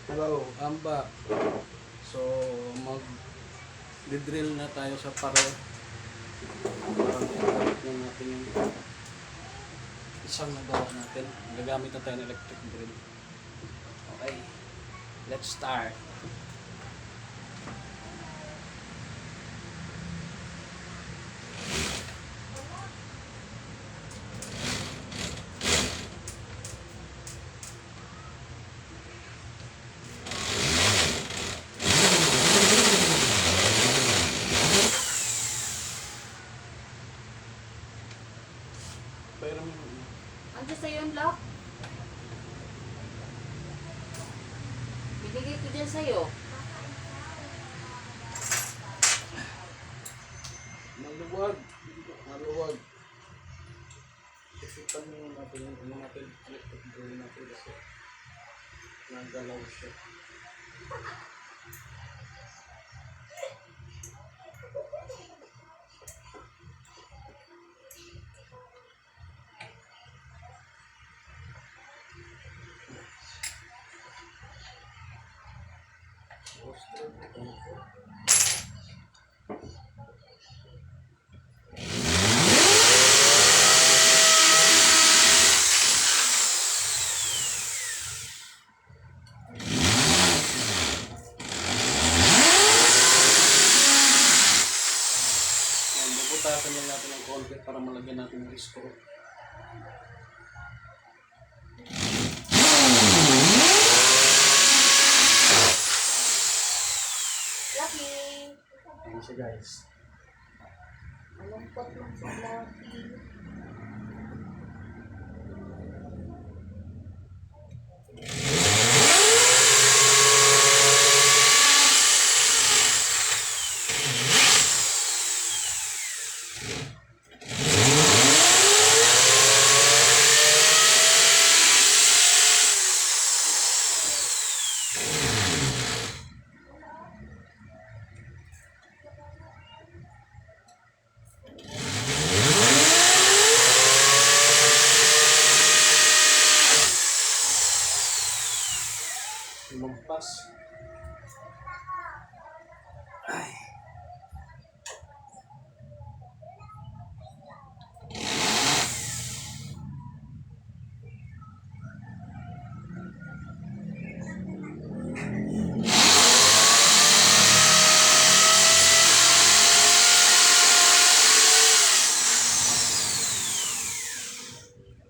Hello, I'm back. So, mag-drill na tayo sa pare. Parang i-connect na natin yung isang nagawa natin. Gagamit na tayo ng electric drill. Okay, let's start. Pero Andiyan sa'yo yung lock? Binigay ko dyan sa'yo. maluwag. Maluwag. Isipan mo natin yung natin electric drill natin kasi nagalaw siya. Bubutasan lang natin ng konti para malagyan natin ng screw. Lucky! Ayan siya guys. Malungkot lang si Lucky. Lumampas. Ay.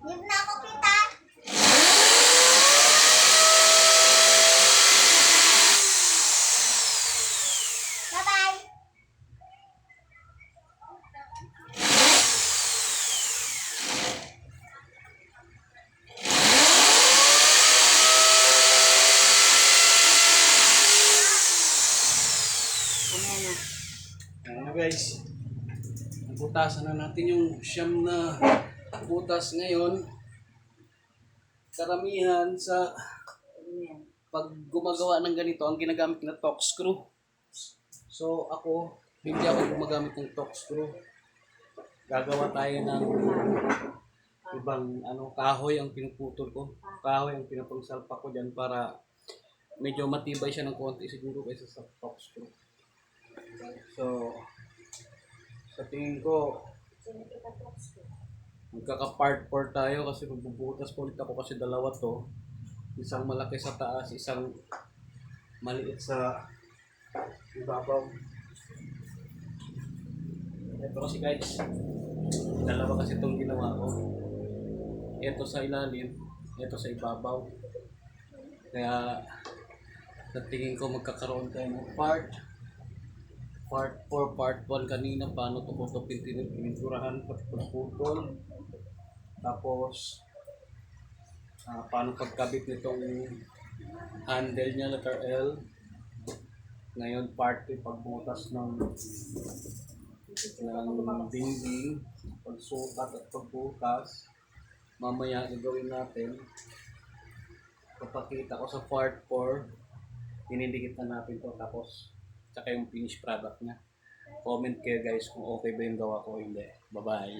Hindi na ako kita! Bye-bye! Ayan na guys. Butasan na natin yung siyam na butas ngayon. Karamihan sa pag gumagawa ng ganito, ang ginagamit na torque screw. So ako, hindi ako gumagamit ng torque screw. Gagawa tayo ng ibang kahoy ang pinuputol ko. Kahoy ang pinapangsalpa ko dyan para medyo matibay siya ng konti siguro kaysa sa torque screw. So, sa tingin ko, magkaka-part 4 tayo kasi magbubutas po ulit ako kasi dalawa to. Isang malaki sa taas, isang maliit sa ibabaw. Ito kasi guys, dalawa kasi itong ginawa ko. Ito sa ilalim, ito sa ibabaw. Kaya sa tingin ko magkakaroon tayo ng part 4, part 1 kanina, paano ito pininturahan, pagputol. Tapos, paano pagkabit nitong handle niya, letter L. Ngayon, part 2, pagbutas ng dingding, pagsukat at pagbutas. Mamaya, gagawin natin. Papakita ko sa part 4, dinidikit na natin to tapos tsaka yung finished product niya. Comment kayo guys kung okay ba yung gawa ko o hindi. Bye bye.